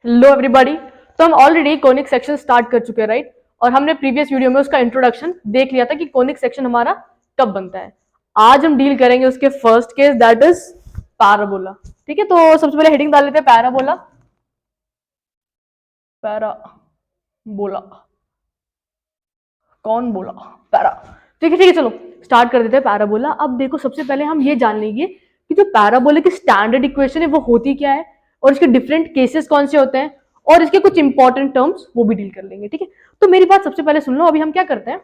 Hello everybody. तो हम already conic section start कर चुके हैं, राइट। और हमने प्रीवियस वीडियो में उसका इंट्रोडक्शन देख लिया था कि कोनिक सेक्शन हमारा कब बनता है। आज हम डील करेंगे उसके first case, that is parabola. ठीक है, तो सबसे पहले हेडिंग डाल लेते हैं पैराबोला। पैराबोला कौन बोला? पैरा। ठीक है, चलो स्टार्ट कर देते हैं पैराबोला। अब देखो, सबसे पहले हम ये जान लेंगे कि जो पैराबोला की स्टैंडर्ड इक्वेशन है वो होती क्या है, और इसके डिफरेंट केसेस कौन से होते हैं, और इसके कुछ इंपॉर्टेंट टर्म्स वो भी डील कर लेंगे। ठीक है, तो मेरी बात सबसे पहले सुन लो। अभी हम क्या करते हैं,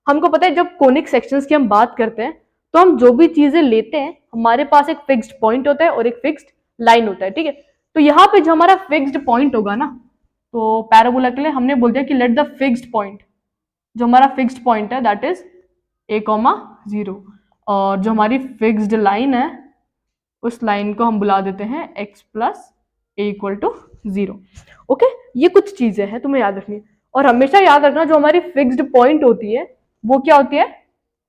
हमको पता है जब कोनिक सेक्शंस की हम बात करते हैं तो हम जो भी चीजें लेते हैं हमारे पास एक फिक्स्ड पॉइंट होता है और एक फिक्स्ड लाइन होता है। ठीक है, तो यहाँ पे जो हमारा फिक्स्ड पॉइंट होगा ना, तो पैराबोला के लिए हमने बोल दिया कि लेट द फिक्स्ड पॉइंट, जो हमारा फिक्स्ड पॉइंट है दैट इज a,0, और जो हमारी फिक्स्ड लाइन है उस लाइन को हम बुला देते हैं x plus a equal to 0। Okay, ये कुछ चीजें हैं तुम्हें याद रखनी है। और हमेशा याद रखना, जो हमारी फिक्स्ड पॉइंट होती है वो क्या होती है,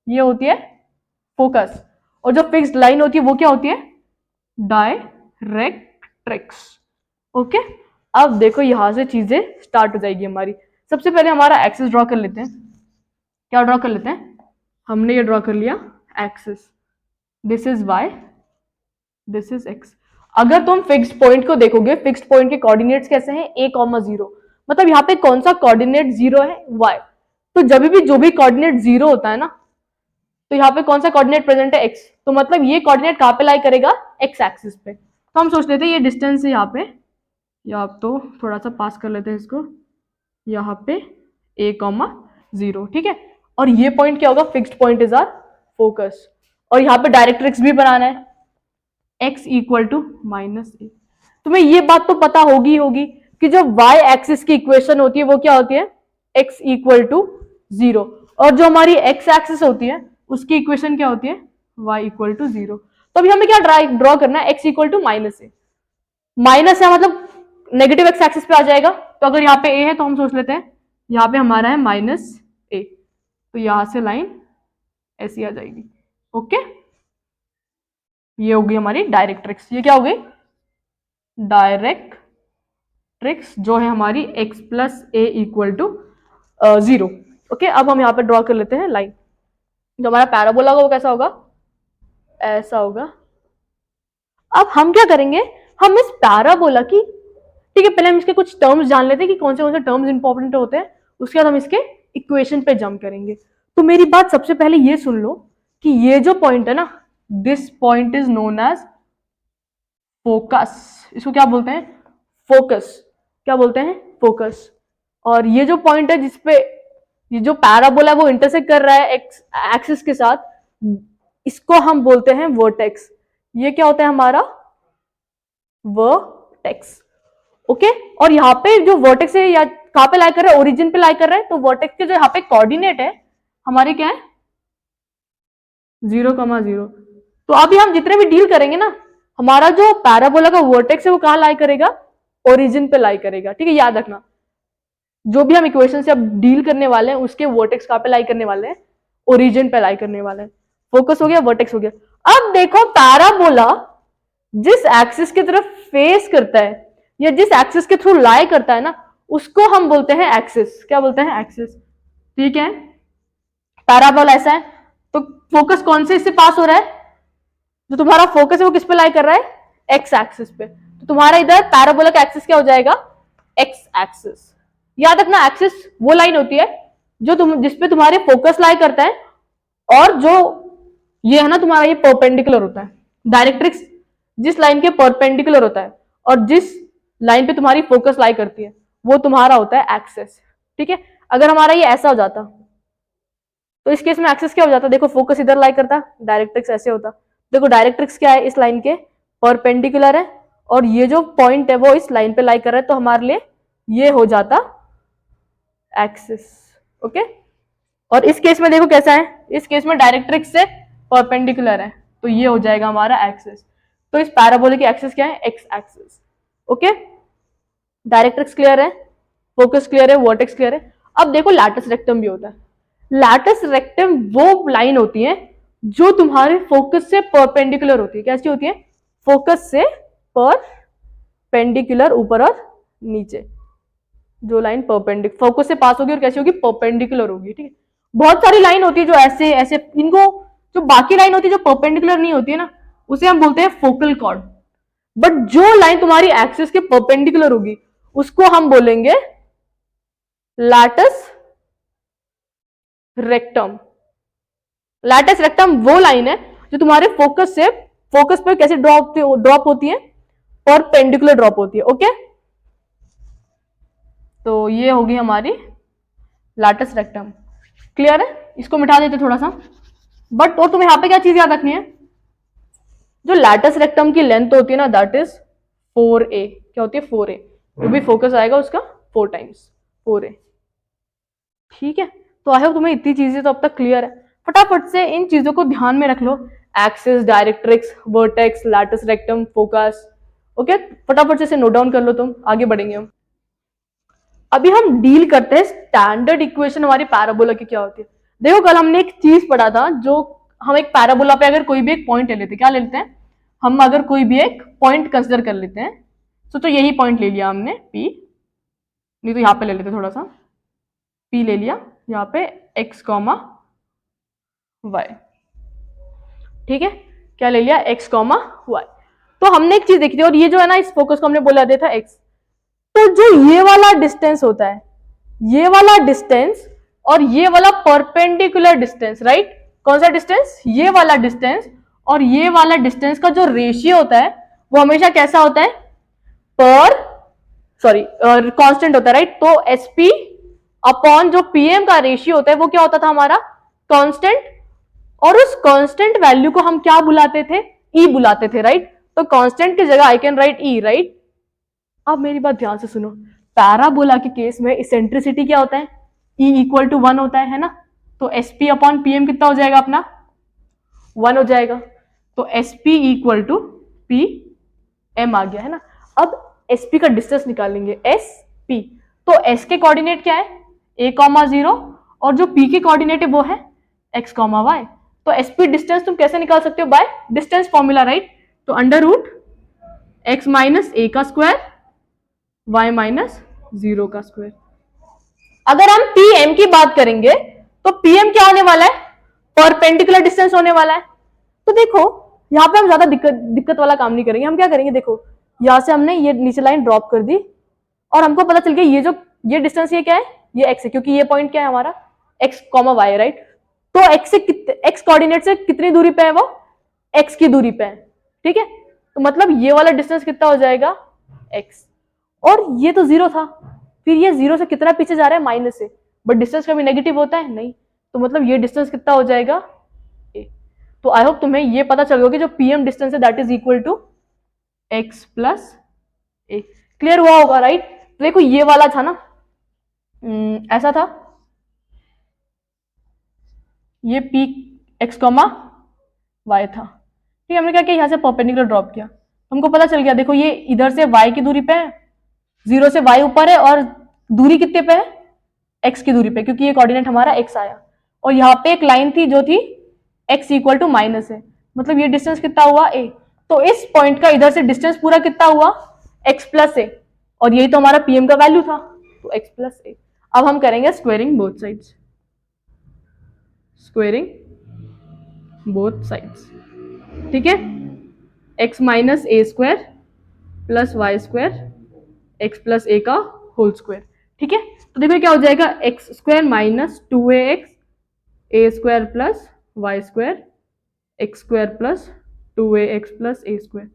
ये होती है फोकस, और जो फिक्स्ड लाइन होती है वो क्या होती है, डायरेक्ट्रिक्स। ओके, अब देखो यहां से चीजें स्टार्ट हो जाएगी हमारी। सबसे पहले हमारा एक्सिस ड्रॉ कर लेते हैं। क्या ड्रॉ कर लेते हैं, हमने ये ड्रॉ कर लिया axis, this is y, this is x। अगर तुम फिक्स्ड पॉइंट को देखोगे, फिक्स्ड पॉइंट के कोऑर्डिनेट्स कैसे हैं, a,0, मतलब यहाँ पे कौन सा कोऑर्डिनेट 0 है, y। तो जब भी जो भी कोऑर्डिनेट 0 होता है ना, तो यहाँ पे कौन सा कोऑर्डिनेट प्रेजेंट है, x। तो मतलब ये कोऑर्डिनेट कहाँ पे लाई करेगा, x एक्सिस पे। तो हम सोच लेते हैं ये डिस्टेंस है यहाँ पे, या तो थोड़ा सा पास कर लेते हैं इसको, यहाँ पे a,0। ठीक है, और ये पॉइंट क्या होगा, fixed point is our focus. और यहाँ पे डायरेक्ट्रिक्स भी बनाना है, x इक्वल टू -a। तुम्हें ये बात तो पता होगी कि जो y एक्सिस की इक्वेशन होती है वो क्या होती है, x इक्वल टू 0, और जो हमारी x एक्सिस होती है उसकी इक्वेशन क्या होती है, y इक्वल टू 0। तो अभी हमें क्या ड्रॉ करना है, x equal to -a। Minus है मतलब नेगेटिव x एक्सिस पे आ जाएगा। तो अगर यहाँ पे a है तो हम सोच लेते हैं यहाँ पे हमारा है -a, तो यहां से लाइन ऐसी आ जाएगी। ओके, ये होगी हमारी डायरेक्ट्रिक्स। ये क्या हो गई, डायरेक्ट्रिक्स जो है हमारी x plus a equal to 0। Okay, अब हम यहाँ पे ड्रॉ कर लेते हैं लाइन। जो हमारा पैराबोला होगा वो कैसा होगा, ऐसा होगा। अब हम क्या करेंगे, हम इस पैराबोला की, ठीक है, पहले हम इसके कुछ टर्म्स जान लेते हैं कि कौन से टर्म्स इंपॉर्टेंट होते हैं, उसके बाद हम इसके इक्वेशन पे जंप करेंगे। तो मेरी बात सबसे पहले ये सुन लो कि ये जो पॉइंट है ना, this point is known as focus. इसको क्या बोलते हैं, फोकस। क्या बोलते हैं, फोकस। और ये जो पॉइंट है जिसपे ये जो पैराबोला वो इंटरसेक्ट कर रहा है एक्स एक्सिस के साथ, इसको हम बोलते हैं वर्टेक्स। ये क्या होता है हमारा, वर्टेक्स। ओके, और यहाँ पे जो वर्टेक्स है या कहाँ पे लाई कर रहा है, ओरिजिन पे लाई कर रहा है। तो वर्टेक्स के जो यहाँ पे कोऑर्डिनेट है हमारे क्या है, 0,0। तो अभी हम जितने भी डील करेंगे ना, हमारा जो पैराबोला का वर्टेक्स है वो कहाँ लाई करेगा, ओरिजिन पे लाई करेगा। ठीक है, याद रखना, जो भी हम इक्वेशन से अब डील करने वाले हैं उसके वर्टेक्स कहाँ पे लाई करने वाले हैं, ओरिजिन पे लाई करने वाले हैं। फोकस हो गया, वर्टेक्स हो गया। अब देखो पैराबोला जिस एक्सिस की तरफ फेस करता है या जिस एक्सिस के थ्रू लाई करता है ना, उसको हम बोलते हैं एक्सिस। क्या बोलते हैं, एक्सिस। ठीक है, पैराबोला ऐसा है, तो फोकस कौन से इससे पास हो रहा है, जो तुम्हारा फोकस है वो किस पे लाई कर रहा है, एक्स एक्सिस पे। तो तुम्हारा इधर पैराबोला का एक्सिस क्या हो जाएगा, एक्स एक्सिस। याद रखना, एक्सिस वो लाइन होती है जो जिसपे तुम्हारे फोकस लाई करता है, और जो ये है ना तुम्हारा, ये परपेंडिकुलर होता है। डायरेक्ट्रिक्स जिस लाइन के परपेंडिकुलर होता है और जिस लाइन पे तुम्हारी फोकस लाई करती है वो तुम्हारा होता है एक्सिस। ठीक है, अगर हमारा ये ऐसा हो जाता तो इस केस में एक्सिस क्या हो जाता, देखो फोकस इधर लाई करता, डायरेक्ट्रिक्स ऐसे होता। देखो डायरेक्ट्रिक्स क्या है, इस लाइन के परपेंडिकुलर है, और ये जो पॉइंट है वो इस लाइन पे लाई कर रहा है, तो हमारे लिए ये हो जाता एक्सिस। ओके, और इस केस में देखो कैसा है, इस केस में डायरेक्ट्रिक्स से परपेंडिकुलर है, तो ये हो जाएगा हमारा एक्सिस। तो इस पैराबोला की एक्सिस क्या है, x axis. Okay, directrix clear है, फोकस क्लियर है, वर्टेक्स क्लियर है। अब देखो लैटिस रेक्टम भी होता है। लैटिस रेक्टम वो लाइन होती है जो तुम्हारे फोकस से परपेंडिकुलर होती है। कैसी होती है, फोकस से परपेंडिकुलर, ऊपर और नीचे जो लाइन फोकस से पास होगी और कैसी होगी, परपेंडिकुलर होगी, ठीक है। बहुत सारी लाइन होती है जो ऐसे ऐसे, इनको जो बाकी लाइन होती है जो परपेंडिकुलर नहीं होती है ना, उसे हम बोलते हैं फोकल कॉर्ड। बट जो लाइन तुम्हारी एक्सिस के परपेंडिकुलर होगी उसको हम बोलेंगे लैटिस रेक्टम। लैटिस रेक्टम वो लाइन है जो तुम्हारे फोकस पे कैसे ड्रॉप होती है, परपेंडिकुलर ड्रॉप होती है, ओके। तो ये होगी हमारी लैटिस रेक्टम, क्लियर है। इसको मिटा देते थोड़ा सा। बट और तुम्हें यहां पे क्या चीज याद रखनी है, जो लैटिस रेक्टम की लेंथ होती है ना, दैट इज 4a। क्या होती है, 4a। जो भी फोकस आएगा उसका 4 टाइम्स 4a, ठीक है। तो आई होप तुम्हें इतनी चीजें तो अब तक क्लियर है। फटाफट से इन चीजों को ध्यान में रख लो, axis, directrix, vertex, latus rectum, focus, okay. फटाफट से इसे नोट डाउन कर लो, तुम आगे बढ़ेंगे हम। अभी हम डील करते हैं स्टैंडर्ड इक्वेशन हमारी पैराबोला की क्या होती है। देखो कल हमने एक चीज पढ़ा था, जो हम एक पैराबोला पे अगर कोई भी एक पॉइंट ले लेते, क्या ले लेते हैं हम, अगर कोई भी एक पॉइंट कंसिडर कर लेते हैं, तो यही पॉइंट ले लिया हमने P, नहीं तो यहां पे ले लेते थोड़ा सा, P ले लिया यहाँ पे x, y, ठीक है। क्या ले लिया, x, y। तो हमने एक चीज देखी थी, और ये जो है ना, इस फोकस को हमने बोला दिया था x। तो जो ये वाला डिस्टेंस होता है, ये वाला डिस्टेंस और ये वाला परपेंडिकुलर डिस्टेंस, राइट, कौन सा डिस्टेंस, ये वाला डिस्टेंस और ये वाला डिस्टेंस का जो रेशियो होता है वो हमेशा कैसा होता है, कांस्टेंट होता है, राइट। तो SP अपॉन जो PM का रेशियो होता है वो क्या होता था हमारा, कांस्टेंट। और उस कांस्टेंट वैल्यू को हम क्या बुलाते थे, E बुलाते थे, राइट। तो कांस्टेंट की जगह I can write E, right. अब मेरी बात ध्यान से सुनो, पैराबोला के केस में इसेंट्रिसिटी क्या होता है, E इक्वल टू 1 होता है ना। तो SP अपॉन PM कितना हो जाएगा अपना, 1 हो जाएगा। तो SP इक्वल टू PM आ गया है ना। अब SP का डिस्टेंस निकालेंगे, SP। तो S के कोऑर्डिनेट क्या है, a,0, और जो P के कोऑर्डिनेट है वो है x, y। तो SP डिस्टेंस तुम कैसे निकाल सकते हो, बाय डिस्टेंस फॉर्मूला, राइट। तो under root x minus a का स्क्वायर, y माइनस 0 का स्क्वायर। अगर हम PM की बात करेंगे तो PM क्या होने वाला है, परपेंडिकुलर डिस्टेंस होने वाला है। तो देखो यहाँ पे हम ज्यादा दिक्कत वाला काम नहीं करेंगे। हम क्या करेंगे, देखो यहां से हमने ये नीचे लाइन ड्रॉप कर दी और हमको पता चल गया ये डिस्टेंस ये क्या है, ये x है, क्योंकि ये पॉइंट क्या है हमारा, x, y, राइट। तो x कोऑर्डिनेट से कितनी दूरी पे है वो, x की दूरी पे है, ठीक है। तो मतलब ये वाला डिस्टेंस कितना हो जाएगा, x। और ये तो 0 था, फिर ये 0 से कितना पीछे जा रहा है, माइनस से। बट डिस्टेंस कभी नेगेटिव होता है नहीं, तो मतलब ये डिस्टेंस कितना हो जाएगा, a। तो आई होप तुम्हें ये पता चल गया कि जो PM डिस्टेंस है that is equal to x plus a। Clear हुआ होगा, राइट। तो देखो ये वाला था ना, ऐसा था, ये P x, y था, ठीक है। हमने क्या किया, यहां से परपेंडिकुलर ड्रॉप किया, हमको पता चल गया, देखो ये इधर से y की दूरी पे है, 0 से y ऊपर है, और दूरी कितने पे है, x की दूरी पे, क्योंकि ये कोऑर्डिनेट हमारा x आया। और यहाँ पे एक लाइन थी जो थी x इक्वल टू माइनस है, मतलब ये डिस्टेंस कितना हुआ, a। तो इस पॉइंट का इधर से डिस्टेंस पूरा कितना हुआ, x प्लस a, और यही तो हमारा PM का वैल्यू था, तो x प्लस a। अब हम करेंगे squaring both sides, squaring both sides, ठीक है। x minus a square plus y square x plus a का होल स्क्वायर, ठीक है। तो देखो क्या हो जाएगा, x square minus 2ax a square plus y square x square plus 2ax plus a square.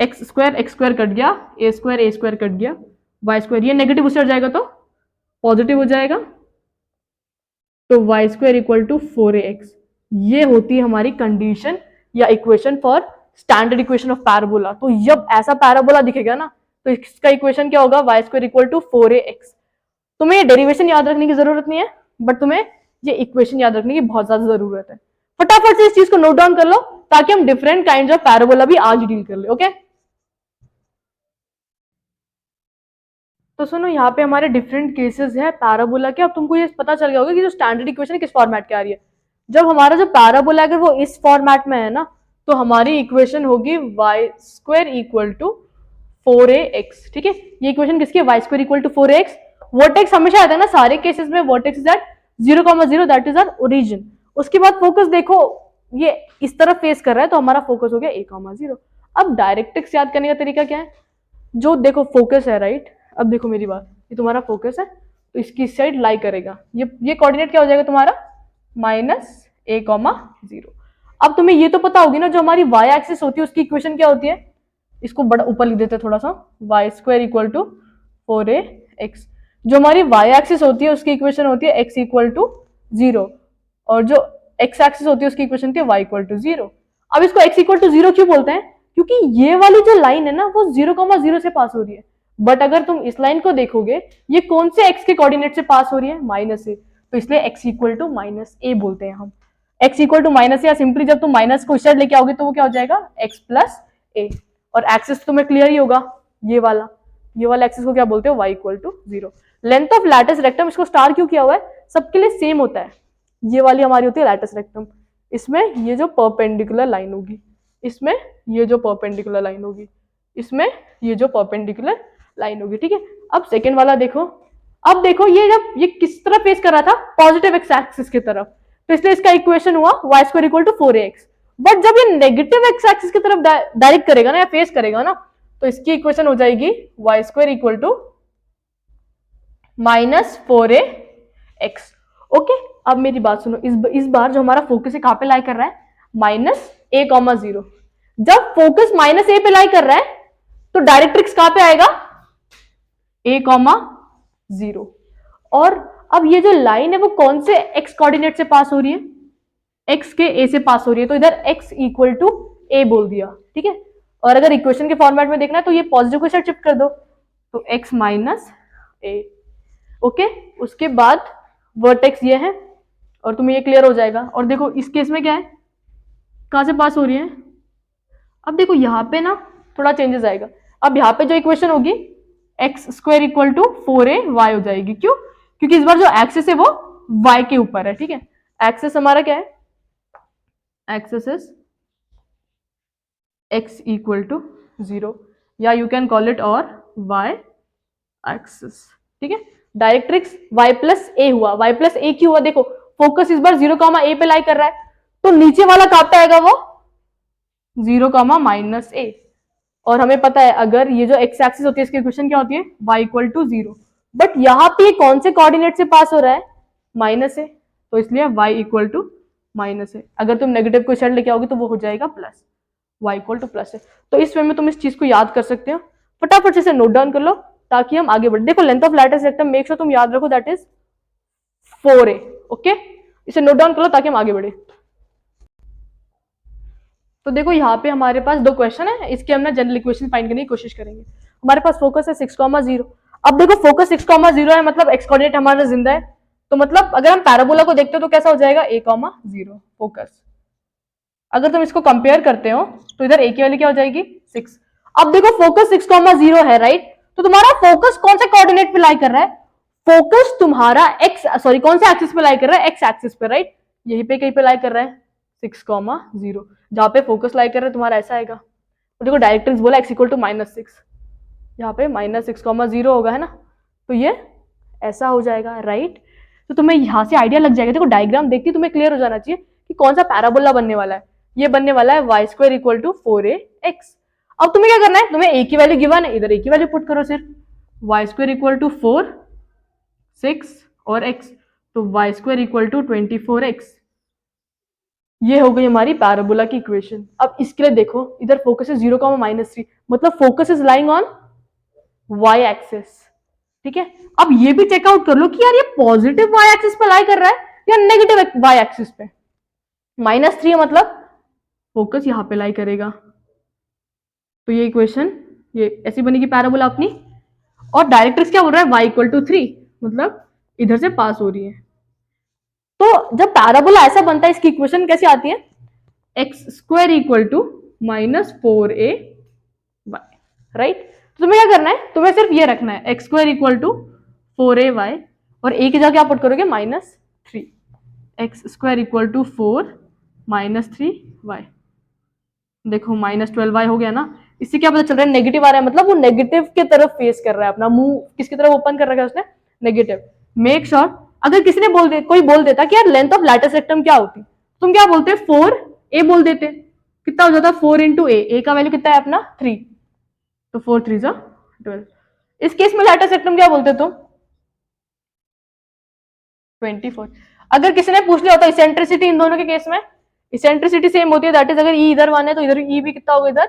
x square कट गया, a स्क्वायर कट गया, y स्क्वायर ये नेगेटिव उसे हट जाएगा तो पॉजिटिव हो जाएगा, तो y square equal to 4ax। ये होती है हमारी कंडीशन या equation for standard equation of parabola. तो जब ऐसा पैराबोला दिखेगा ना, तो इसका इक्वेशन क्या होगा, y square equal to 4ax। तुम्हें ये डेरिवेशन याद रखने की जरूरत नहीं है, बट तुम्हें ये इक्वेशन याद रखने की बहुत ज्यादा जरूरत है। फटाफट से इस चीज को नोट डाउन कर लो ताकि हम डिफरेंट काइंड ऑफ पैराबोला भी आज डील कर ले, ओके। तो सुनो यहाँ पे हमारे डिफरेंट केसेस है पैराबोला के। अब तुमको ये पता चल गया होगा कि जो स्टैंडर्ड इक्वेशन किस फॉर्मेट की आ रही है। जब हमारा जो पैराबोला अगर वो इस फॉर्मेट में है ना, तो हमारी इक्वेशन होगी y square equal to 4ax, ठीक है। ये इक्वेशन किसकी है, y square equal to 4ax। Vertex हमेशा आता है ना सारे केसेस में, vertex is at 0,0, that is our origin. उसके बाद फोकस देखो ये इस तरफ फेस कर रहा है तो हमारा फोकस हो गया a,0। अब डायरेक्ट्रिक्स याद करने का तरीका क्या है, जो देखो फोकस है राइट, अब देखो मेरी बात, ये तुम्हारा फोकस है तो इसकी साइड लाई करेगा, ये कोऑर्डिनेट क्या हो जाएगा तुम्हारा -a,0। अब तुम्हें ये तो पता होगी ना जो हमारी y एक्सिस होती है उसकी इक्वेशन क्या होती है, इसको बड़ा ऊपर लिख देते हैं थोड़ा सा, y square equal to 4ax। जो हमारी y एक्सिस होती है उसकी इक्वेशन होती है x इक्वल टू 0, और जो x एक्सिस होती है उसकी इक्वेशन होती है y इक्वल टू 0। अब इसको x इक्वल टू 0 क्यों बोलते हैं, क्योंकि ये वाली जो लाइन है ना वो 0,0 से पास हो रही है, बट अगर तुम इस लाइन को देखोगे ये कौन से x के कोऑर्डिनेट से पास हो रही है, -a, तो इसलिए x इक्वल टू -a बोलते हैं हम। x इक्वल टू -a, या सिंपली जब तुम माइनस को इस साइड लेके आओगे तो वो क्या हो जाएगा x प्लस a, और एक्सिस तुम्हें क्लियर ही होगा, ये वाला एक्सिस को क्या बोलते हो, y equal to 0। Length of latus rectum, इसको स्टार क्यों किया हुआ है, सबके लिए सेम होता है, ये वाली हमारी होती है लैटिस रेक्टम, इसमें ये जो परपेंडिकुलर लाइन होगी, इसमें ये जो परपेंडिकुलर लाइन होगी, इसमें ये जो परपेंडिकुलर लाइन होगी, ठीक है। अब सेकेंड वाला देखो, अब देखो ये जब ये किस तरह फेस कर रहा था, पॉजिटिव एक्स एक्सिस की तरफ, तो इसलिए इसका इक्वेशन हुआ y square equal to 4ax। But जब ये नेगेटिव एक्स एक्सिस की तरफ डायरेक्ट करेगा ना या फेस करेगा ना, तो इसकी इक्वेशन हो जाएगी y square equal to -4ax। Okay, अब मेरी बात सुनो, इस बार जो हमारा फोकस है कहां पे लाई कर रहा है, -a,0। जब फोकस -a पे लाई कर रहा है तो डायरेक्ट्रिक्स कहां पे आएगा, a,0। और अब ये जो लाइन है वो कौन से x कोऑर्डिनेट से पास हो रही है, x के a से पास हो रही है, तो इधर x इक्वल टू a बोल दिया, ठीक है। और अगर इक्वेशन के फॉर्मेट में देखना है तो ये पॉजिटिव को साइड शिफ्ट कर दो, तो x माइनस a। ओके, उसके बाद वर्टेक्स ये है और तुम्हें ये क्लियर हो जाएगा। और देखो इस केस में क्या है, कहां से पास हो रही है, अब देखो यहाँ पे ना थोड़ा चेंजेस आएगा। अब यहाँ पे जो इक्वेशन होगी x square equal to 4ay हो जाएगी, क्यों, क्योंकि इस बार जो एक्सिस है वो y के ऊपर है, ठीक है। एक्सिस हमारा क्या है, axis is x equal to 0, या यू कैन कॉल इट और y एक्सिस, ठीक है। डायरेक्ट्रिक्स y प्लस a हुआ, y प्लस a क्यों हुआ, देखो फोकस इस बार 0,a पे लाई कर रहा है, तो नीचे वाला कहां पे आएगा, वो 0,-a। और हमें पता है अगर ये जो x एक्सिस होती है इसकी इक्वेशन क्या होती है, y इक्वल टू 0। बट यहाँ पे कौन से कोऑर्डिनेट से पास हो रहा है, -a, तो इसलिए y इक्वल टू -a। अगर तुम नेगेटिव को साइड लेके आओगे तो वो हो जाएगा plus, y equal to +a। तो इस वे में तुम इस चीज को याद कर सकते हो, फटाफट से नोट डाउन कर लो ताकि हम आगे बढ़े। देखो length of latus rectum make sure तुम याद रखो, दैट इज 4a। ओके, इसे नोट डाउन कर लो ताकि हम आगे बढ़े। तो देखो यहाँ पे हमारे पास दो क्वेश्चन है, इसके हम ना जनरल इक्वेशन फाइंड करने की कोशिश करेंगे। हमारे पास फोकस है 6,0। अब देखो फोकस 6,0 है, मतलब एक्स कोऑर्डिनेट हमारा जिंदा है, तो मतलब अगर हम पैराबोला को देखते हो तो कैसा हो जाएगा, a,0 फोकस। अगर तुम इसको कंपेयर करते हो तो इधर a की वैल्यू क्या हो जाएगी 6। अब देखो फोकस 6,0 है राइट, तो तुम्हारा फोकस कौन से कोऑर्डिनेट पे लाई कर रहा है, फोकस तुम्हारा कौन से एक्सिस पे लाई कर रहा है, एक्स एक्सिस पे राइट, यहीं पे कहीं पे लाई कर रहा है 6,0, जहां पे फोकस लाई कर रहा है तुम्हारा ऐसा आएगा। तो देखो डायरेक्ट्रिक्स बोला x इक्वल टू -6, यहाँ पे -6,0 होगा है ना, तो ये ऐसा हो जाएगा राइट। तो तुम्हें यहाँ से आइडिया लग जाएगा, देखो डायग्राम देखती तुम्हें क्लियर हो जाना चाहिए कि कौन सा पैराबोला बनने वाला है। ये बनने वाला है y square equal to 4ax। अब तुम्हें क्या करना है, तुम्हें a की वैल्यू गिवन है, इधर a की वैल्यू पुट करो सिर्फ, y स्क्वायर इक्वल टू 4, 6 और x, तो y square equal to 24x। ये हो गई हमारी पैराबोला की इक्वेशन। अब इसके लिए देखो इधर फोकस है 0,-3, मतलब focus is lying on y axis, ठीक है। अब ये भी चेकआउट कर लो कि यार ये पॉजिटिव y एक्सिस पे लाई कर रहा है या नेगेटिव y एक्सिस पे। -3 मतलब फोकस यहां पे लाई करेगा, तो ये इक्वेशन ये ऐसी बनेगी पैराबोला अपनी। और डायरेक्ट्रिक्स क्या बोल रहा है, y इक्वल टू 3, मतलब इधर से पास हो रही है। तो जब पैराबोला ऐसा बनता है इसकी इक्वेशन कैसे आती है, x square equal to -4ay, right. तो तुम्हें क्या करना है, तुम्हें सिर्फ ये रखना है x square equal to 4ay, और a की जगह क्या पुट करोगे -3, x square equal to 4 -3y। देखो -12y हो गया ना, इससे क्या पता चल रहा है नेगेटिव आ रहा है, मतलब वो नेगेटिव की तरफ फेस कर रहा है, अपना मुंह किसकी तरफ ओपन कर रखा है उसने, नेगेटिव। मेक श्योर अगर किसी ने कोई बोल देता कि यार लेंथ ऑफ लैटिस रेक्टम क्या होती, तुम क्या बोलते, 4a बोल देते, कितना हो जाता 4 इंटू ए का वैल्यू कितना है अपना 3, तो 4 3 12। इस केस में लैटिस रेक्टम क्या बोलते तुम 24। अगर किसी ने पूछ लिया होता इसेंट्रिसिटी इन दोनों के केस में, इसेंट्रिसिटी सेम होती है, दैट इज अगर ई इधर 1 है तो इधर ई भी कितना होगा, इधर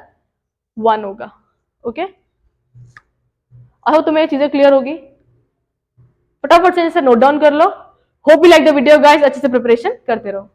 1 होगा। ओके, आई होप तुम्हें ये चीजें क्लियर होगी, फटाफट से इसे नोट डाउन कर लो। Hope you like the video guys, अच्छे से प्रिपरेशन करते रहो।